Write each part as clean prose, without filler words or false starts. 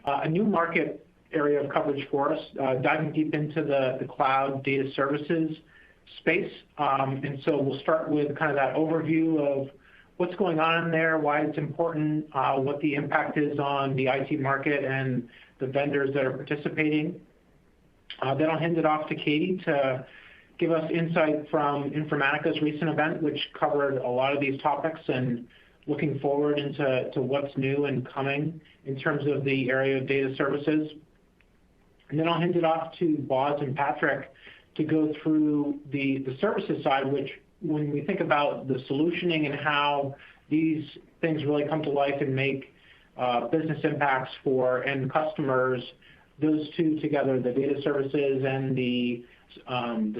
a new market area of coverage for us, diving deep into the cloud data services space. And so we'll start with kind of that overview of what's going on in there, why it's important, what the impact is on the IT market and the vendors that are participating. Then I'll hand it off to Catie to give us insight from Informatica's recent event, which covered a lot of these topics, and looking forward into what's new and coming in terms of the area of data services. And then I'll hand it off to Boz and Patrick to go through the services side, which when we think about the solutioning and how these things really come to life and make business impacts for end customers, those two together, the data services and the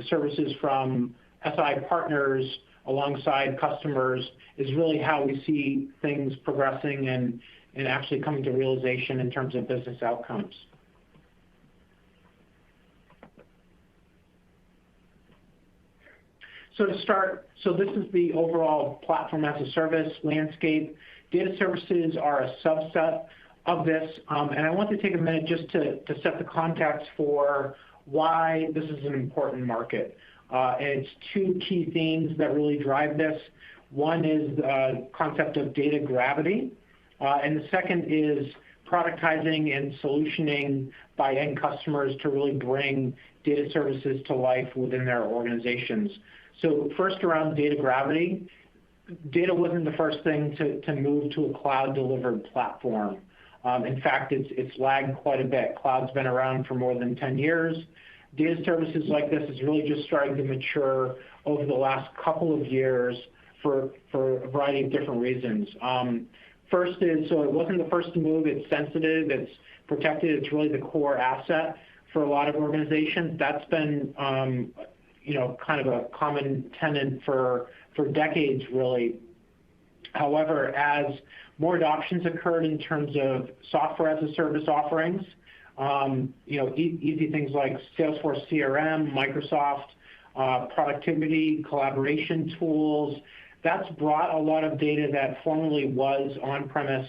services from SI partners alongside customers, is really how we see things progressing and actually coming to realization in terms of business outcomes. So to start, this is the overall platform as a service landscape. Data services are a subset of this, and I want to take a minute just to set the context for why this is an important market. And it's two key themes that really drive this. One is the concept of data gravity, and the second is productizing and solutioning by end customers to really bring data services to life within their organizations. So first, around data gravity, data wasn't the first thing to move to a cloud-delivered platform. In fact, it's lagged quite a bit. Cloud's been around for more than 10 years. Data services like this is really just starting to mature over the last couple of years for a variety of different reasons. First is, so it wasn't the first to move. It's sensitive. It's protected. It's really the core asset for a lot of organizations. That's been kind of a common tenet for decades, really. However, as more adoptions occurred in terms of software as a service offerings, easy things like Salesforce CRM, Microsoft productivity, collaboration tools, that's brought a lot of data that formerly was on-premise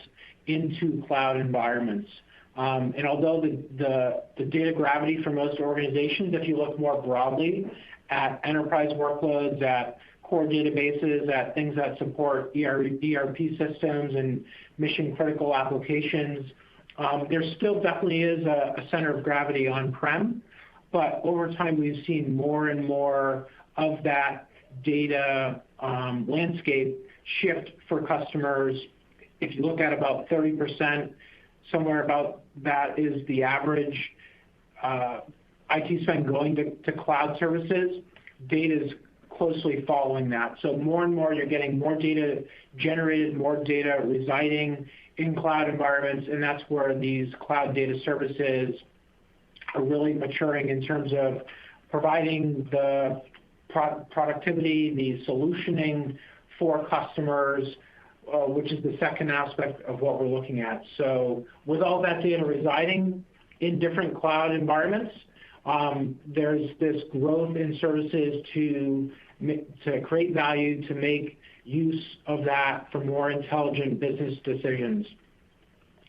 into cloud environments. And although the data gravity for most organizations, if you look more broadly at enterprise workloads, at core databases, at things that support ERP systems and mission-critical applications, there still definitely is a center of gravity on-prem. But over time, we've seen more and more of that data landscape shift for customers. If you look at about 30%, somewhere about that is the average IT spend going to cloud services. Data is closely following that. So more and more, you're getting more data generated, more data residing in cloud environments, and that's where these cloud data services are really maturing in terms of providing the productivity, the solutioning for customers, which is the second aspect of what we're looking at. So with all that data residing in different cloud environments, there's this growth in services to create value, to make use of that for more intelligent business decisions.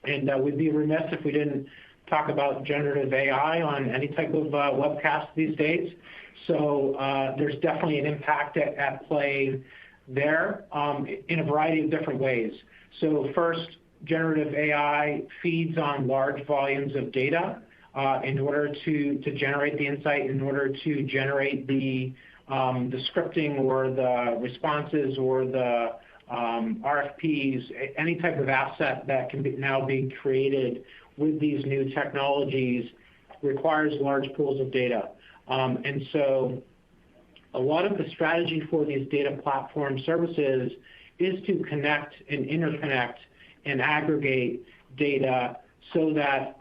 And we'd be remiss if we didn't talk about generative AI on any type of webcast these days. So there's definitely an impact at play there in a variety of different ways. So first, generative AI feeds on large volumes of data in order to generate the insight, in order to generate the scripting or the responses or the RFPs, any type of asset that can now be created with these new technologies requires large pools of data. And so a lot of the strategy for these data platform services is to connect and interconnect and aggregate data so that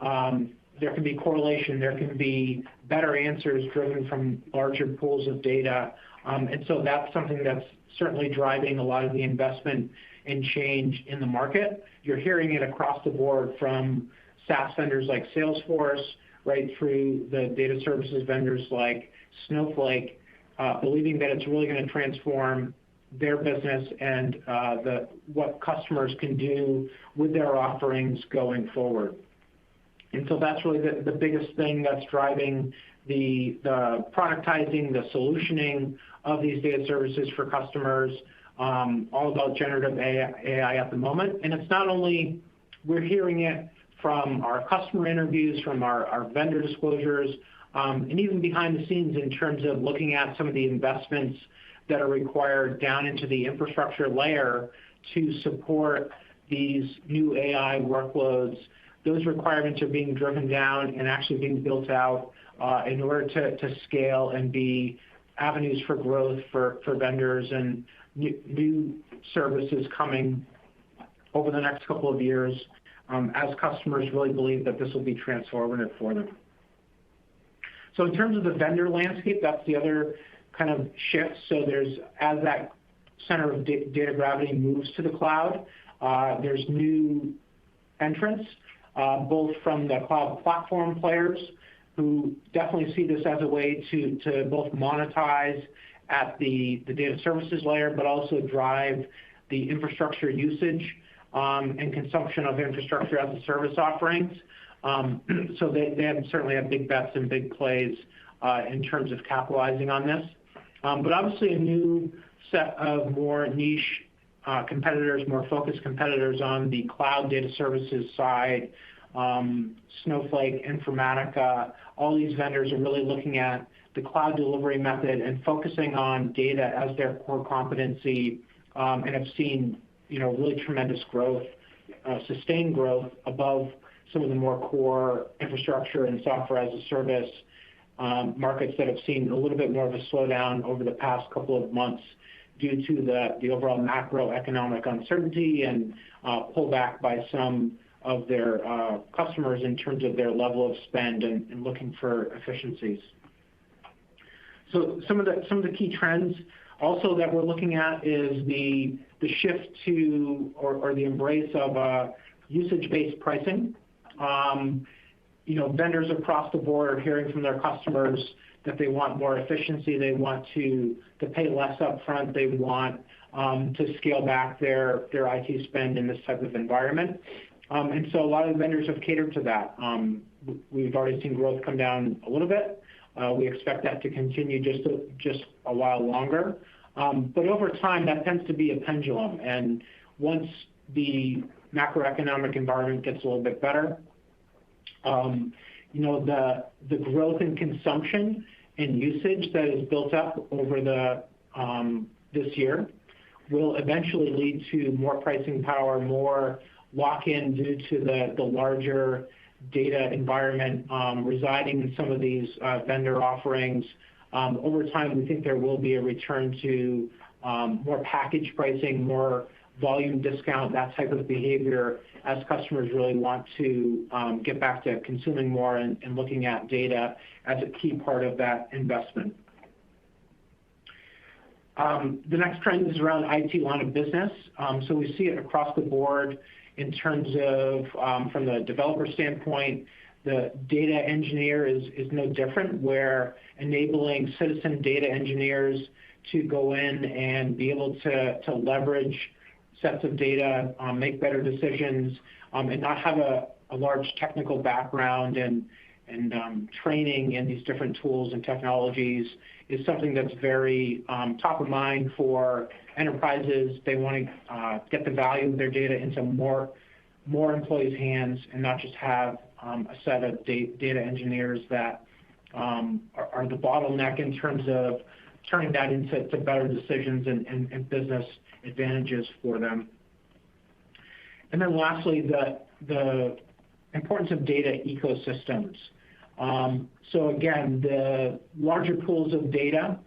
there can be correlation, there can be better answers driven from larger pools of data. And so that's something that's certainly driving a lot of the investment and change in the market. You're hearing it across the board from SaaS vendors like Salesforce, right through the data services vendors like Snowflake, believing that it's really going to transform their business and what customers can do with their offerings going forward. And so that's really the biggest thing that's driving the productizing, the solutioning of these data services for customers, all about generative AI at the moment. And it's not only we're hearing it from our customer interviews, from our vendor disclosures, and even behind the scenes in terms of looking at some of the investments that are required down into the infrastructure layer to support these new AI workloads. Those requirements are being driven down and actually being built out in order to scale and be avenues for growth for vendors and new services coming over the next couple of years as customers really believe that this will be transformative for them. So in terms of the vendor landscape, that's the other kind of shift. So as that center of data gravity moves to the cloud, there's new entrants, both from the cloud platform players who definitely see this as a way to both monetize at the data services layer, but also drive the infrastructure usage and consumption of infrastructure as a service offerings. So they certainly have big bets and big plays in terms of capitalizing on this. But obviously a new set of more niche competitors, more focused competitors on the cloud data services side, Snowflake, Informatica, all these vendors are really looking at the cloud delivery method and focusing on data as their core competency, and have seen really tremendous growth, sustained growth above some of the more core infrastructure and software as a service markets that have seen a little bit more of a slowdown over the past couple of months due to the overall macroeconomic uncertainty and pullback by some of their customers in terms of their level of spend and looking for efficiencies. So some of the key trends also that we're looking at is the shift to or the embrace of usage-based pricing. Vendors across the board are hearing from their customers that they want more efficiency, they want to pay less upfront, they want to scale back their IT spend in this type of environment. And so a lot of vendors have catered to that. We've already seen growth come down a little bit. We expect that to continue just a while longer. But over time, that tends to be a pendulum. And once the macroeconomic environment gets a little bit better, the growth in consumption and usage that is built up over this year will eventually lead to more pricing power, more lock-in due to the larger data environment residing in some of these vendor offerings. Over time, we think there will be a return to more package pricing, more volume discount, that type of behavior as customers really want to get back to consuming more and looking at data as a key part of that investment. The next trend is around IT line of business. So we see it across the board in terms of, from the developer standpoint, the data engineer is no different, where enabling citizen data engineers to go in and be able to leverage sets of data, make better decisions, and not have a large technical background and training in these different tools and technologies is something that's very top of mind for enterprises. They want to get the value of their data into more employees' hands and not just have a set of data engineers that are the bottleneck in terms of turning that into better decisions and business advantages for them. And then lastly, the importance of data ecosystems. So again, the larger pools of data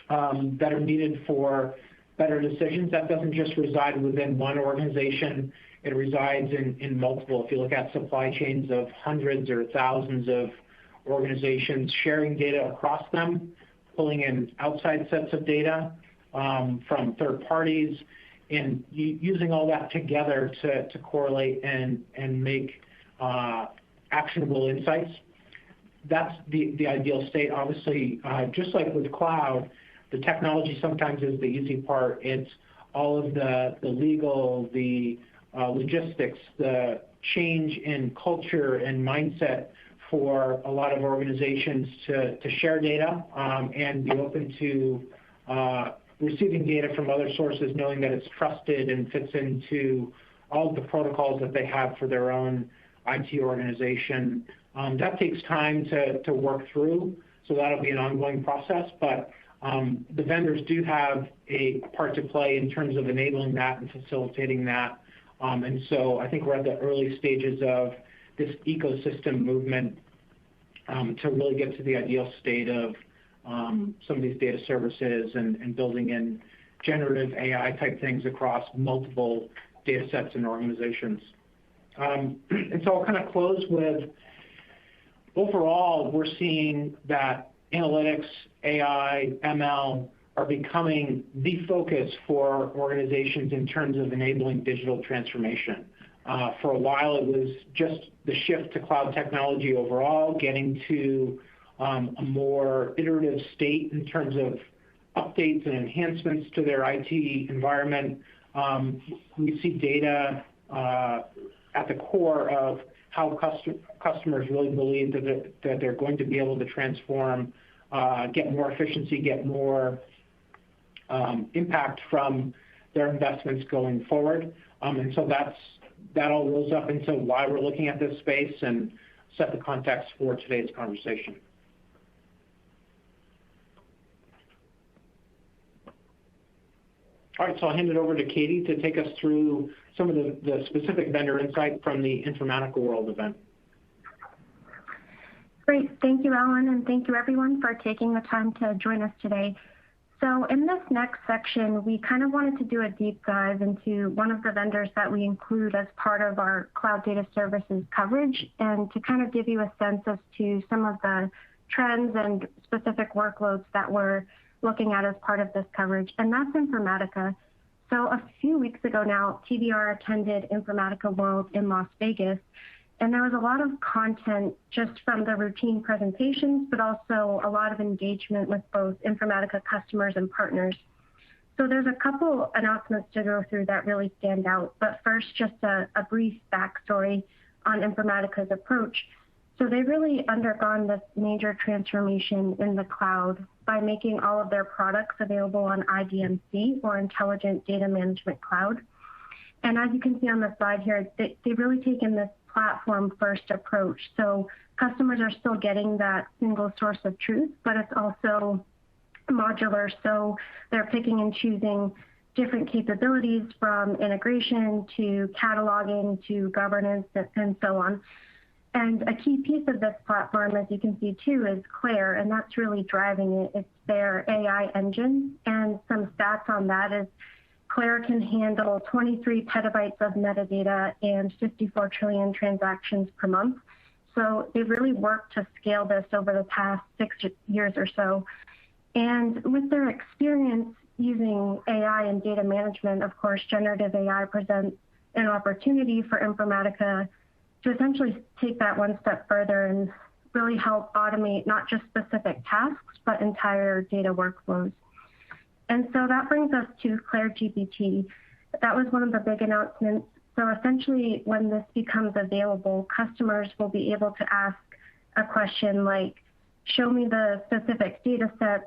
that are needed for better decisions, that doesn't just reside within one organization, it resides in multiple. If you look at supply chains of hundreds or thousands of organizations sharing data across them, pulling in outside sets of data from third parties, and using all that together to correlate and make actionable insights. That's the ideal state. Obviously, just like with cloud, the technology sometimes is the easy part. It's all of the legal, the logistics, the change in culture and mindset for a lot of organizations to share data and be open to receiving data from other sources, knowing that it's trusted and fits into all of the protocols that they have for their own IT organization. That takes time to work through, so that'll be an ongoing process. But the vendors do have a part to play in terms of enabling that and facilitating that. And so I think we're at the early stages of this ecosystem movement to really get to the ideal state of some of these data services and building in generative AI type things across multiple data sets and organizations. And so I'll kind of close with, overall, we're seeing that analytics, AI, ML are becoming the focus for organizations in terms of enabling digital transformation. For a while, it was just the shift to cloud technology overall, getting to a more iterative state in terms of updates and enhancements to their IT environment. We see data at the core of how customers really believe that they're going to be able to transform, get more efficiency, get more impact from their investments going forward. And so that all rolls up into why we're looking at this space and set the context for today's conversation. All right, so I'll hand it over to Catie to take us through some of the specific vendor insight from the Informatica World event. Great. Thank you, Allan, and thank you, everyone, for taking the time to join us today. So in this next section, we kind of wanted to do a deep dive into one of the vendors that we include as part of our cloud data services coverage, and to kind of give you a sense as to some of the trends and specific workloads that we're looking at as part of this coverage, and that's Informatica. So a few weeks ago now, TBR attended Informatica World in Las Vegas, and there was a lot of content just from the routine presentations, but also a lot of engagement with both Informatica customers and partners. So there's a couple announcements to go through that really stand out. But first, just a brief backstory on Informatica's approach. So they've really undergone this major transformation in the cloud by making all of their products available on IDMC, or Intelligent Data Management Cloud. And as you can see on the slide here, they've really taken this platform-first approach. So customers are still getting that single source of truth, but it's also modular. So they're picking and choosing different capabilities, from integration to cataloging to governance and so on. And a key piece of this platform, as you can see too, is Claire, and that's really driving it. It's their AI engine, and some stats on that is Claire can handle 23 petabytes of metadata and 54 trillion transactions per month. So they've really worked to scale this over the past 6 years or so. And with their experience using AI and data management, of course, generative AI presents an opportunity for Informatica to essentially take that one step further and really help automate not just specific tasks, but entire data workflows. And so that brings us to Claire GPT. That was one of the big announcements. So essentially, when this becomes available, customers will be able to ask a question like, show me the specific data sets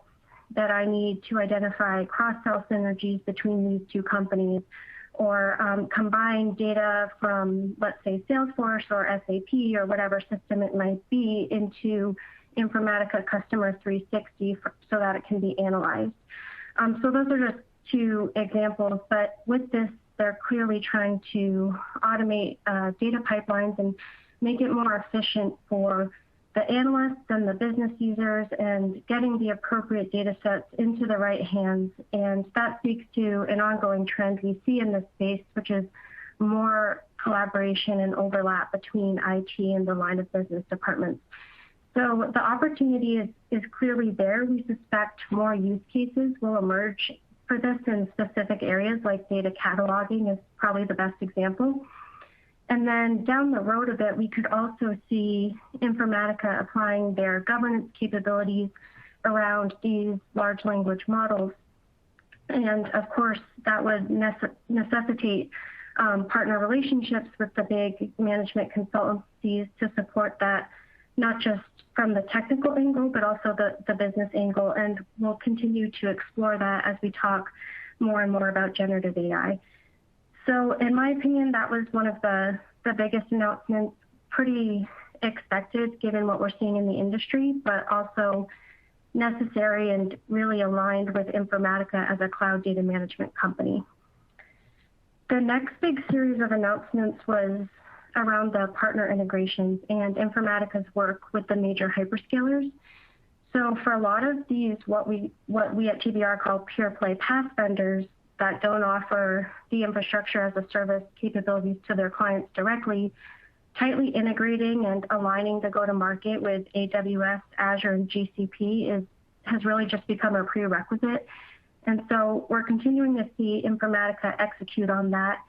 that I need to identify cross-sell synergies between these two companies, or combine data from, let's say, Salesforce or SAP or whatever system it might be into Informatica Customer 360 so that it can be analyzed. So those are just two examples, but with this, they're clearly trying to automate data pipelines and make it more efficient for the analysts and the business users, and getting the appropriate data sets into the right hands. And that speaks to an ongoing trend we see in this space, which is more collaboration and overlap between IT and the line of business departments. So the opportunity is clearly there. We suspect more use cases will emerge for this in specific areas, like data cataloging is probably the best example. And then down the road a bit, we could also see Informatica applying their governance capabilities around these large language models. And of course, that would necessitate partner relationships with the big management consultancies to support that, not just from the technical angle, but also the business angle. And we'll continue to explore that as we talk more and more about generative AI. So in my opinion, that was one of the biggest announcements, pretty expected given what we're seeing in the industry, but also necessary and really aligned with Informatica as a cloud data management company. The next big series of announcements was around the partner integrations and Informatica's work with the major hyperscalers. So for a lot of these, what we at TBR call pure play PaaS vendors that don't offer the infrastructure as a service capabilities to their clients directly, tightly integrating and aligning the go-to-market with AWS, Azure, and GCP has really just become a prerequisite. And so we're continuing to see Informatica execute on that.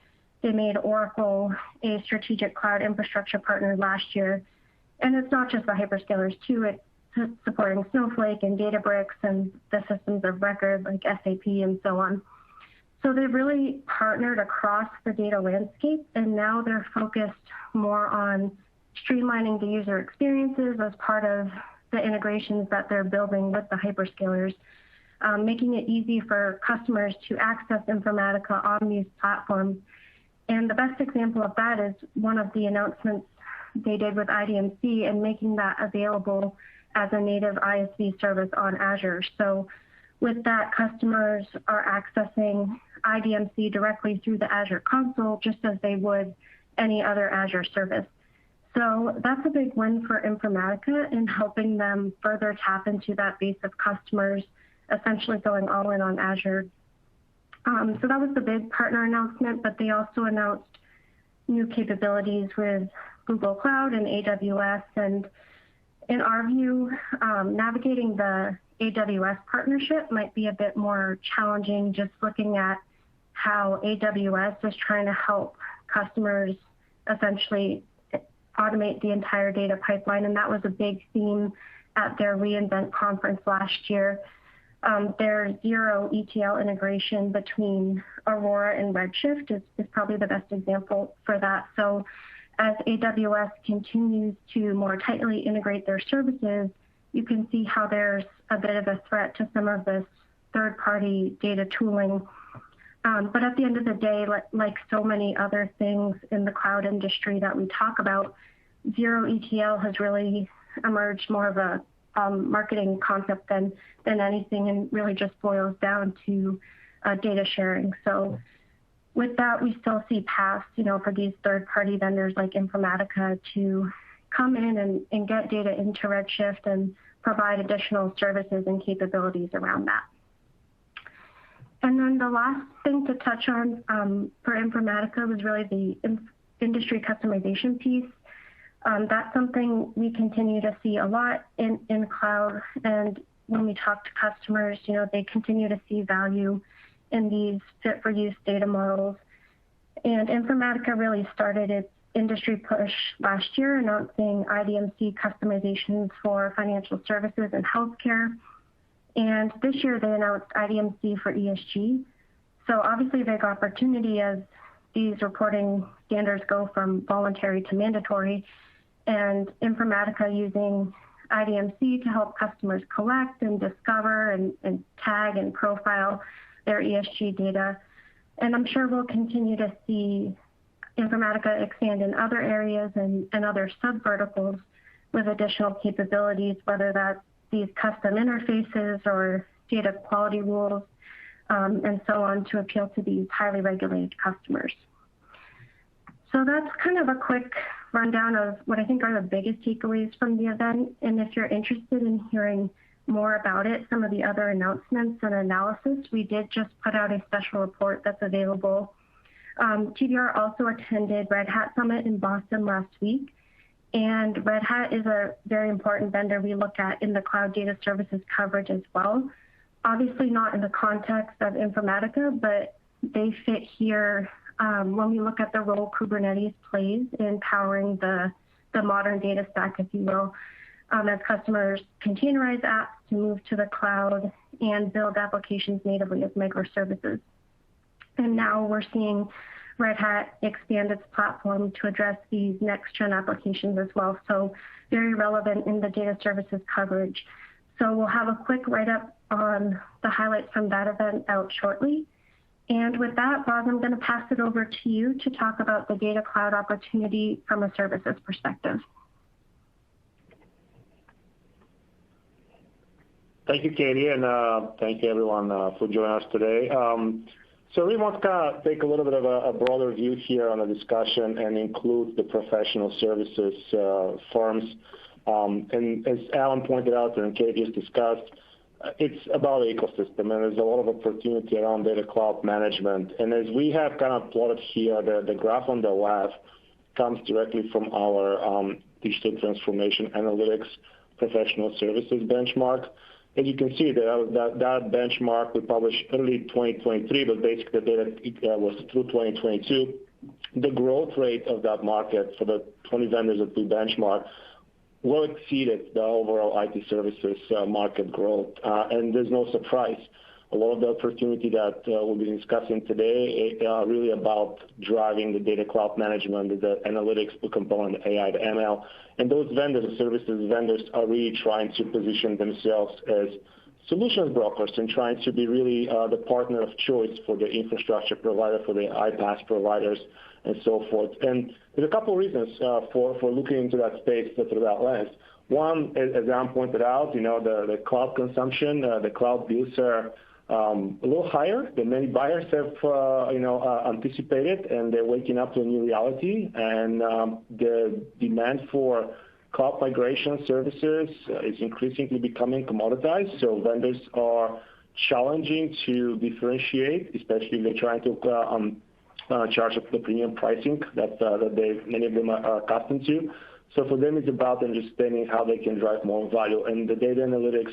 They made Oracle a strategic cloud infrastructure partner last year. And it's not just the hyperscalers too, it's supporting Snowflake and Databricks and the systems of record like SAP and so on. So they've really partnered across the data landscape, and now they're focused more on streamlining the user experiences as part of the integrations that they're building with the hyperscalers, making it easy for customers to access Informatica on these platforms. And the best example of that is one of the announcements they did with IDMC and making that available as a native ISV service on Azure. So with that, customers are accessing IDMC directly through the Azure console, just as they would any other Azure service. So that's a big win for Informatica in helping them further tap into that base of customers, essentially going all in on Azure. So that was the big partner announcement, but they also announced new capabilities with Google Cloud and AWS. And in our view, navigating the AWS partnership might be a bit more challenging, just looking at how AWS is trying to help customers essentially automate the entire data pipeline. And that was a big theme at their reInvent conference last year. Their zero ETL integration between Aurora and Redshift is probably the best example for that. So as AWS continues to more tightly integrate their services, you can see how there's a bit of a threat to some of this third-party data tooling. But at the end of the day, like so many other things in the cloud industry that we talk about, zero ETL has really emerged more of a marketing concept than anything, and really just boils down to data sharing. So with that, we still see PaaS, for these third-party vendors like Informatica to come in and get data into Redshift and provide additional services and capabilities around that. And then the last thing to touch on for Informatica was really the industry customization piece. That's something we continue to see a lot in cloud. And when we talk to customers, they continue to see value in these fit-for-use data models. And Informatica really started its industry push last year, announcing IDMC customizations for financial services and healthcare. And this year they announced IDMC for ESG. So obviously a big opportunity as these reporting standards go from voluntary to mandatory, and Informatica using IDMC to help customers collect and discover and tag and profile their ESG data. And I'm sure we'll continue to see Informatica expand in other areas and other sub-verticals with additional capabilities, whether that's these custom interfaces or data quality rules, and so on, to appeal to these highly regulated customers. So that's kind of a quick rundown of what I think are the biggest takeaways from the event. And if you're interested in hearing more about it, some of the other announcements and analysis, we did just put out a special report that's available. TBR also attended Red Hat Summit in Boston last week. And Red Hat is a very important vendor we look at in the cloud data services coverage as well. Obviously not in the context of Informatica, but they fit here when we look at the role Kubernetes plays in powering the modern data stack, if you will, as customers containerize apps to move to the cloud and build applications natively as microservices. And now we're seeing Red Hat expand its platform to address these next-gen applications as well. So very relevant in the data services coverage. So we'll have a quick write-up on the highlights from that event out shortly. And with that, Bob, I'm going to pass it over to you to talk about the data cloud opportunity from a services perspective. Thank you, Catie, and thank you everyone for joining us today. So we want to kind of take a little bit of a broader view here on the discussion and include the professional services firms. And as Allan pointed out and Catie has discussed, it's about the ecosystem, and there's a lot of opportunity around data cloud management. And as we have kind of plotted here, the graph on the left comes directly from our digital transformation analytics professional services benchmark. As you can see, that benchmark we published early 2023, but basically the data was through 2022. The growth rate of that market for the 20 vendors that we benchmark well exceeded the overall IT services market growth. And there's no surprise. A lot of the opportunity that we'll be discussing today are really about driving the data cloud management, the analytics component, the AI, the ML. And those vendors, the services vendors, are really trying to position themselves as solutions brokers and trying to be really the partner of choice for the infrastructure provider, for the PaaS providers, and so forth. And there's a couple of reasons for looking into that space through that lens. One, as Allan pointed out, the cloud consumption, the cloud bills are a little higher than many buyers have, anticipated, and they're waking up to a new reality. And the demand for cloud migration services is increasingly becoming commoditized. So vendors are challenging to differentiate, especially if they're trying to charge up the premium pricing that many of them are accustomed to. So for them, it's about understanding how they can drive more value. And the data analytics,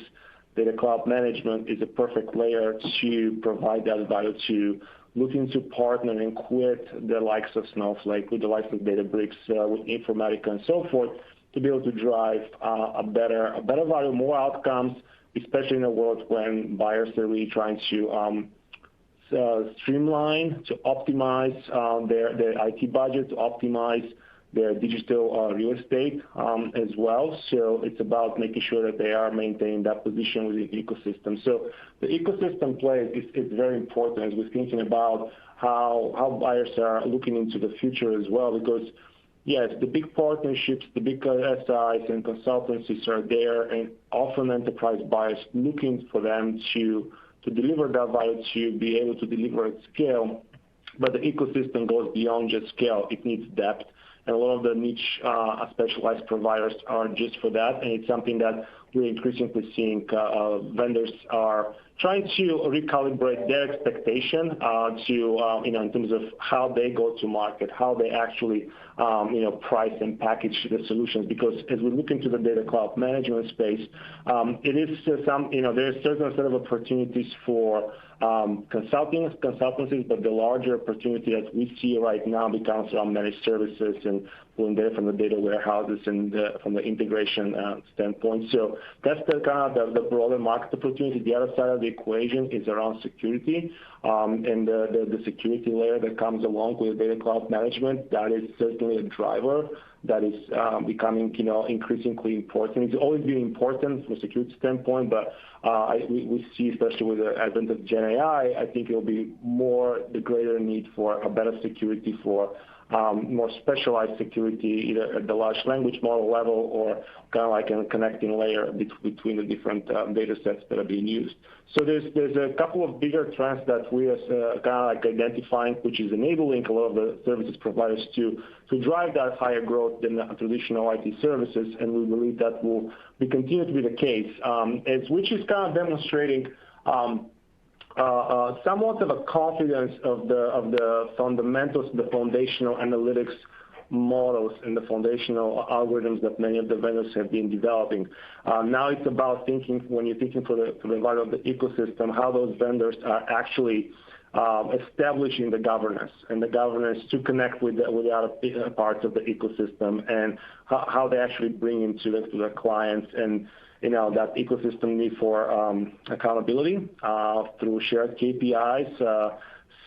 data cloud management is a perfect layer to provide that value to looking to partner and quit the likes of Snowflake, with the likes of Databricks, with Informatica and so forth, to be able to drive a better value, more outcomes, especially in a world when buyers are really trying to streamline, to optimize their IT budget, to optimize their digital real estate as well. So it's about making sure that they are maintaining that position within the ecosystem. So the ecosystem play is very important as we're thinking about how buyers are looking into the future as well, because yes, the big partnerships, the big SIs and consultancies are there, and often enterprise buyers looking for them to deliver that value, to be able to deliver at scale. But the ecosystem goes beyond just scale. It needs depth. And a lot of the niche specialized providers are just for that. And it's something that we're increasingly seeing vendors are trying to recalibrate their expectation in terms of how they go to market, how they actually price and package the solutions. Because as we look into the data cloud management space, it is there's certain set of opportunities for consultancies, but the larger opportunity that we see right now becomes around managed services and pulling data from the data warehouses and from the integration standpoint. So that's the kind of the broader market opportunity. The other side of the equation is around security, and the security layer that comes along with data cloud management. That is certainly a driver that is becoming increasingly important. It's always been important from a security standpoint, but we see, especially with the advent of Gen AI, I think it will be the greater need for a better security, for more specialized security, either at the large language model level or kind of like a connecting layer between the different data sets that are being used. So there's a couple of bigger trends that we are kind of like identifying, which is enabling a lot of the services providers to drive that higher growth than the traditional IT services, and we believe that will continue to be the case, which is kind of demonstrating somewhat of a confidence of the fundamentals, the foundational analytics models and the foundational algorithms that many of the vendors have been developing. Now it's about thinking, when you're thinking for the value of the ecosystem, how those vendors are actually establishing the governance to connect with the other parts of the ecosystem, and how they actually bring into the clients, and that ecosystem need for accountability through shared KPIs,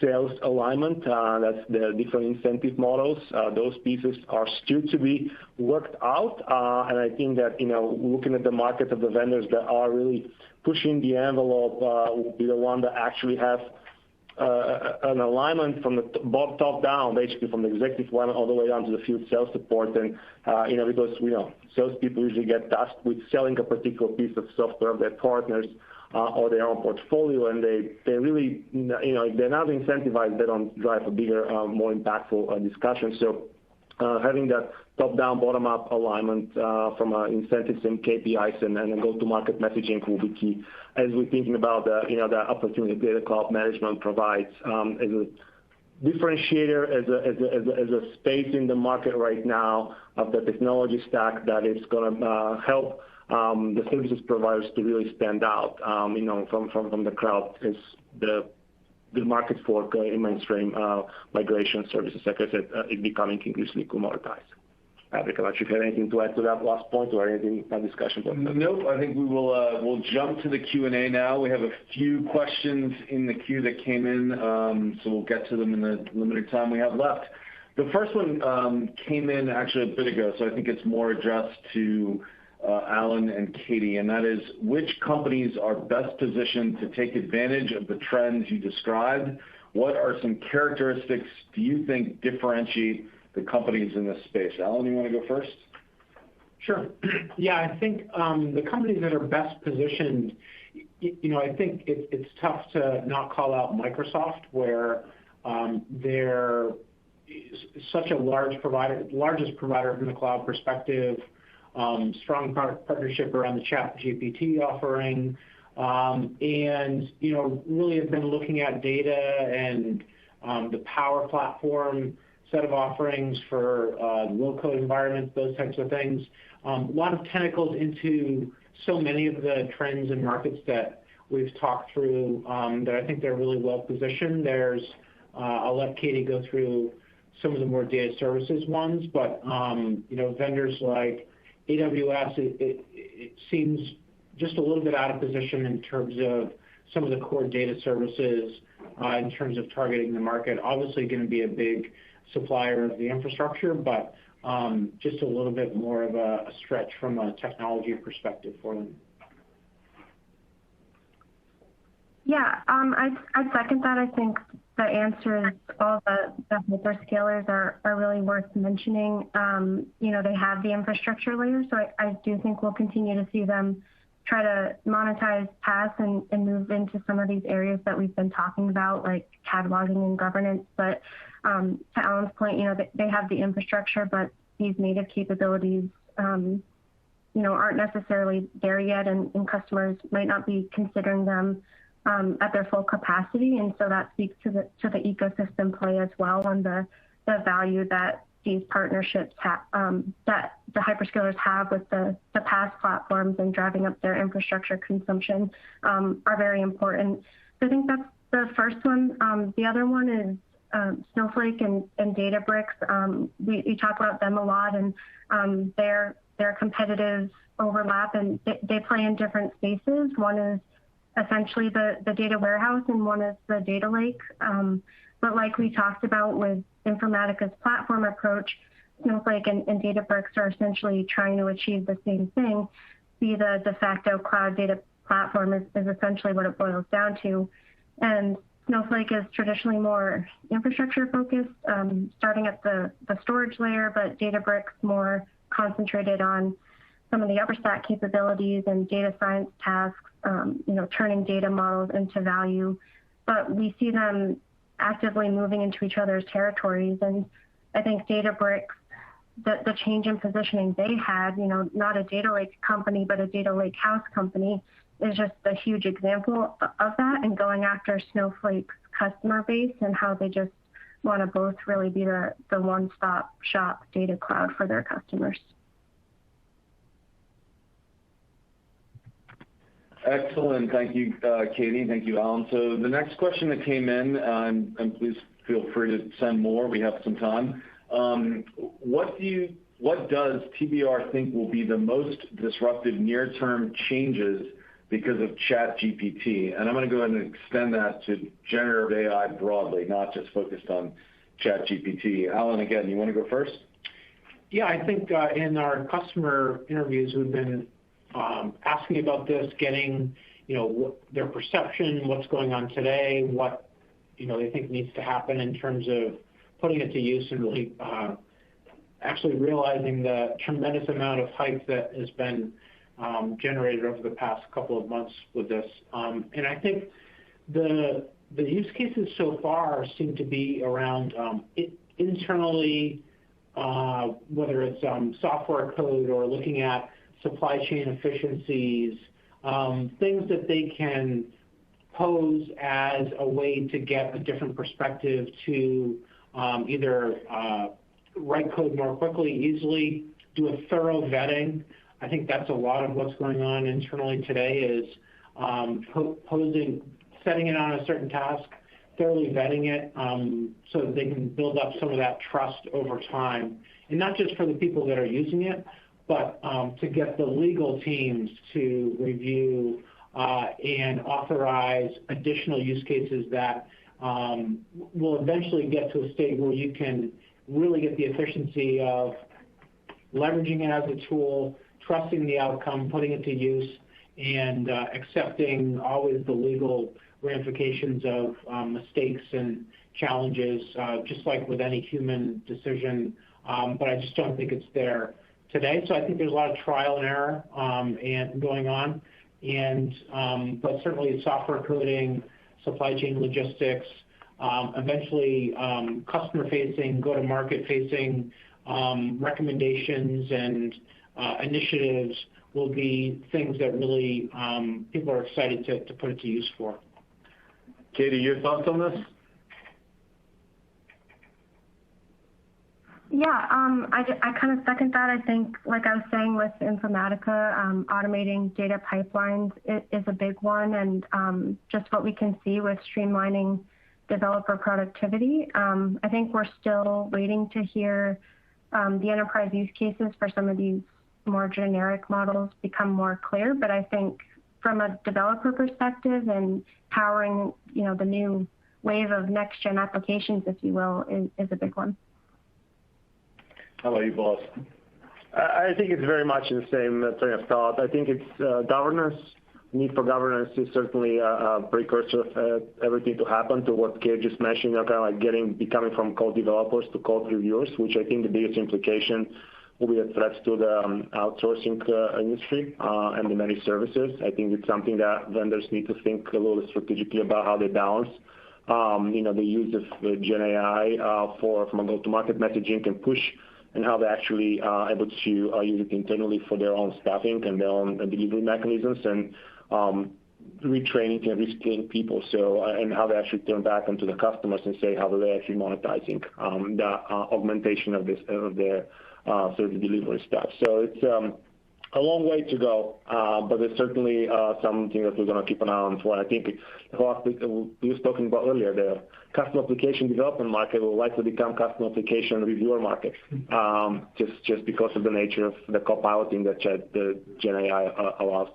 sales alignment. That's the different incentive models. Those pieces are still to be worked out. And I think that, looking at the market of the vendors that are really pushing the envelope will be the one that actually have an alignment from the top down, basically from the executive one all the way down to the field sales support. And, because salespeople usually get tasked with selling a particular piece of software of their partners or their own portfolio, and they really, if they're not incentivized, they don't drive a bigger, more impactful discussion. So having that top-down, bottom-up alignment from incentives and KPIs and go-to-market messaging will be key as we're thinking about the opportunity Data Cloud Management provides as a differentiator, as a space in the market right now of the technology stack that is going to help the services providers to really stand out, from the crowd as the market for mainstream migration services, like I said, is becoming increasingly commoditized. Patrick, I'm not sure if you have anything to add to that last point or anything discussion. Nope. I think we will we'll jump to the Q&A now. We have a few questions in the queue that came in, so we'll get to them in the limited time we have left. The first one came in actually a bit ago, so I think it's more addressed to Allan and Catie, and that is, which companies are best positioned to take advantage of the trends you described? What are some characteristics do you think differentiate the companies in this space? Allan, you want to go first? Sure. Yeah, I think the companies that are best positioned, I think it's tough to not call out Microsoft, where they're such a largest provider from the cloud perspective, strong partnership around the ChatGPT offering, and really have been looking at data and the Power Platform set of offerings for low-code environments, those types of things. A lot of tentacles into so many of the trends and markets that we've talked through that I think they're really well positioned. I'll let Catie go through some of the more data services ones, but vendors like AWS, it seems just a little bit out of position in terms of some of the core data services in terms of targeting the market. Obviously going to be a big supplier of the infrastructure, but just a little bit more of a stretch from a technology perspective for them. Yeah, I'd second that. I think the answer is all the hyperscalers are really worth mentioning. They have the infrastructure layer, so I do think we'll continue to see them try to monetize PaaS and move into some of these areas that we've been talking about, like cataloging and governance. But to Allan's point, they have the infrastructure, but these native capabilities, aren't necessarily there yet, and customers might not be considering them at their full capacity. And so that speaks to the ecosystem play as well, and the value that these partnerships that the hyperscalers have with the PaaS platforms and driving up their infrastructure consumption are very important. So I think that's the first one. The other one is Snowflake and Databricks. We talk about them a lot, and their competitive overlap, and they play in different spaces. One is essentially the data warehouse, and one is the data lake. But like we talked about with Informatica's platform approach, Snowflake and Databricks are essentially trying to achieve the same thing. Be the de facto cloud data platform is essentially what it boils down to. And Snowflake is traditionally more infrastructure focused, starting at the storage layer, but Databricks more concentrated on some of the upper stack capabilities and data science tasks, turning data models into value. But we see them actively moving into each other's territories. And I think Databricks, the change in positioning they had, not a data lake company, but a data lake house company, is just a huge example of that, and going after Snowflake's customer base and how they just want to both really be the one-stop shop data cloud for their customers. Excellent. Thank you, Catie. Thank you, Allan. So the next question that came in, and please feel free to send more. We have some time. What does TBR think will be the most disruptive near-term changes because of ChatGPT. And I'm going to go ahead and extend that to generative AI broadly, not just focused on ChatGPT. Allan, again, you want to go first? Yeah, I think in our customer interviews, we've been asking about this, getting their perception, what's going on today, what they think needs to happen in terms of putting it to use and really actually realizing the tremendous amount of hype that has been generated over the past couple of months with this. And I think the use cases so far seem to be around internally, whether it's software code or looking at supply chain efficiencies, things that they can pose as a way to get a different perspective to either write code more quickly, easily, do a thorough vetting. I think that's a lot of what's going on internally today is setting it on a certain task, thoroughly vetting it so that they can build up some of that trust over time. And not just for the people that are using it, but to get the legal teams to review and authorize additional use cases that will eventually get to a state where you can really get the efficiency of leveraging it as a tool, trusting the outcome, putting it to use, and accepting always the legal ramifications of mistakes and challenges, just like with any human decision. But I just don't think it's there today. So I think there's a lot of trial and error and going on. But certainly software coding, supply chain logistics, eventually customer-facing, go-to-market-facing recommendations and initiatives will be things that really people are excited to put it to use for. Catie, your thoughts on this? Yeah, I kind of second that. I think, like I was saying with Informatica, automating data pipelines is a big one, and just what we can see with streamlining developer productivity. I think we're still waiting to hear the enterprise use cases for some of these more generic models become more clear, but I think from a developer perspective and powering, the new wave of next-gen applications, if you will, is a big one. How about you, boss? I think it's very much the same train of thought. I think it's governance. Need for governance is certainly a precursor of everything to happen to what Catie just mentioned, kind of like becoming from code developers to code reviewers, which I think the biggest implication will be the threats to the outsourcing industry and the managed services. I think it's something that vendors need to think a little strategically about how they balance. The use of Gen AI from a go-to-market messaging and push, and how they're actually able to use it internally for their own staffing and their own delivery mechanisms, and retraining and reskilling people. And how they actually turn back onto the customers and say how they're actually monetizing the augmentation of their service delivery stuff. So it's a long way to go, but there's certainly something that we're going to keep an eye on for. I think we were talking about earlier, the custom application development market will likely become custom application reviewer market, just because of the nature of the co-piloting that the Gen AI allows.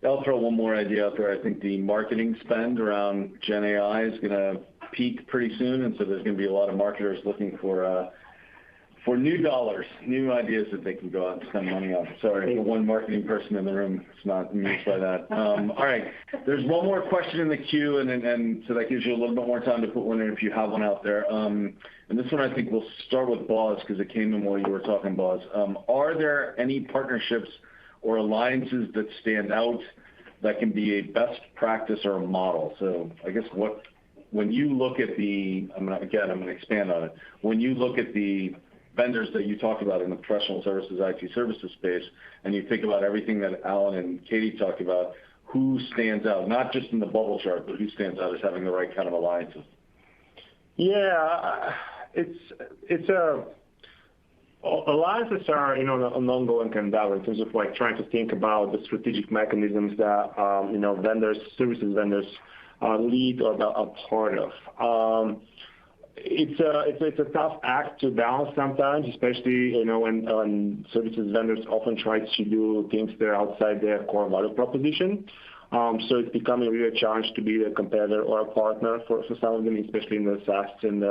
I'll throw one more idea out there. I think the marketing spend around Gen AI is going to peak pretty soon, and so there's going to be a lot of marketers looking for new dollars, new ideas that they can go out and spend money on. Sorry, the one marketing person in the room is not amused by that. All right, there's one more question in the queue, and so that gives you a little bit more time to put one in if you have one out there. And this one I think we'll start with Boz because it came in while you were talking, Boz. Are there any partnerships or alliances that stand out that can be a best practice or a model? So I guess when you look at I'm going to expand on it. When you look at the vendors that you talked about in the professional services, IT services space, and you think about everything that Allan and Catie talked about, who stands out, not just in the bubble chart, but who stands out as having the right kind of alliances? Yeah, alliances are an ongoing endeavor in terms of like trying to think about the strategic mechanisms that services vendors lead or are part of. It's a tough act to balance sometimes, especially when services vendors often try to do things that are outside their core value proposition. So it's becoming really a challenge to be a competitor or a partner for some of them, especially in the SaaS and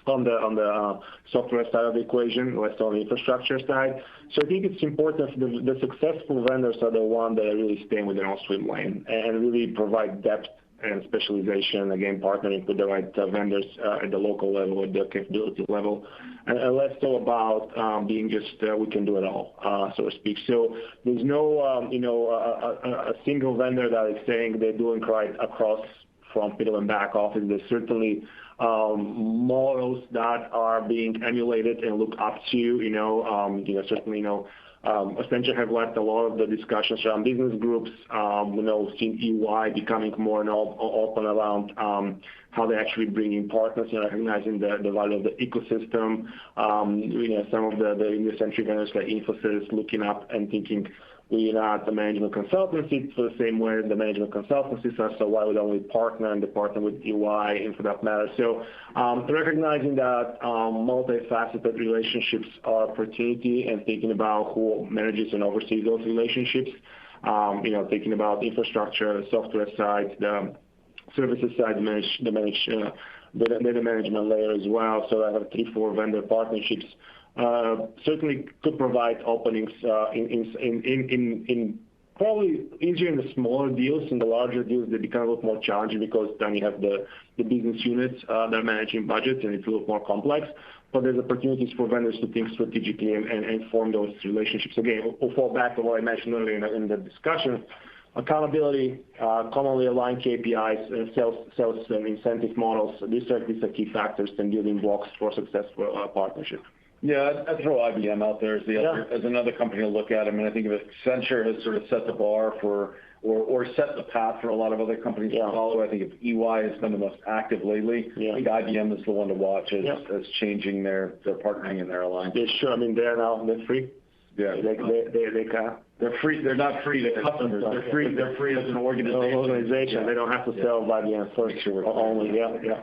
on the software side of the equation, less on the infrastructure side. So I think it's important the successful vendors are the ones that are really staying within our swim lane and really provide depth and specialization, again, partnering with the right vendors at the local level, at the capability level, and less so about being just we can do it all, so to speak. So there's no, a single vendor that is saying they're doing right across from middle and back office. There's certainly models that are being emulated and looked up to. Certainly, Accenture have led a lot of the discussions around business groups. Seen EY becoming more and open around how they actually bring in partners and recognizing the value of the ecosystem. Some of the industry vendors like Infosys looking up and thinking we're not the management consultancy for the same way the management consultancies are, so why would only partner and partner with EY and for that matter. So recognizing that multifaceted relationships are opportunity and thinking about who manages and oversees those relationships, thinking about infrastructure, the software side, the services side, the data management layer as well. So I have 3-4 vendor partnerships. Certainly could provide openings in probably easier in the smaller deals. In the larger deals, they become a little more challenging because then you have the business units that are managing budgets and it's a little more complex. But there's opportunities for vendors to think strategically and form those relationships. Again, we'll fall back to what I mentioned earlier in the discussion. Accountability, commonly aligned KPIs, sales and incentive models. These are key factors and building blocks for successful partnership. Yeah, I'd throw IBM out there as another company to look at. I mean, I think if Accenture has sort of set the bar for or set the path for a lot of other companies to follow. I think if EY has been the most active lately, I think IBM is the one to watch as changing their partnering and their alliance. Yeah, sure. I mean, they're free. Yeah, they're free. They're not free to customers. They're free. They're free as an organization. They don't have to sell IBM first only. Yeah.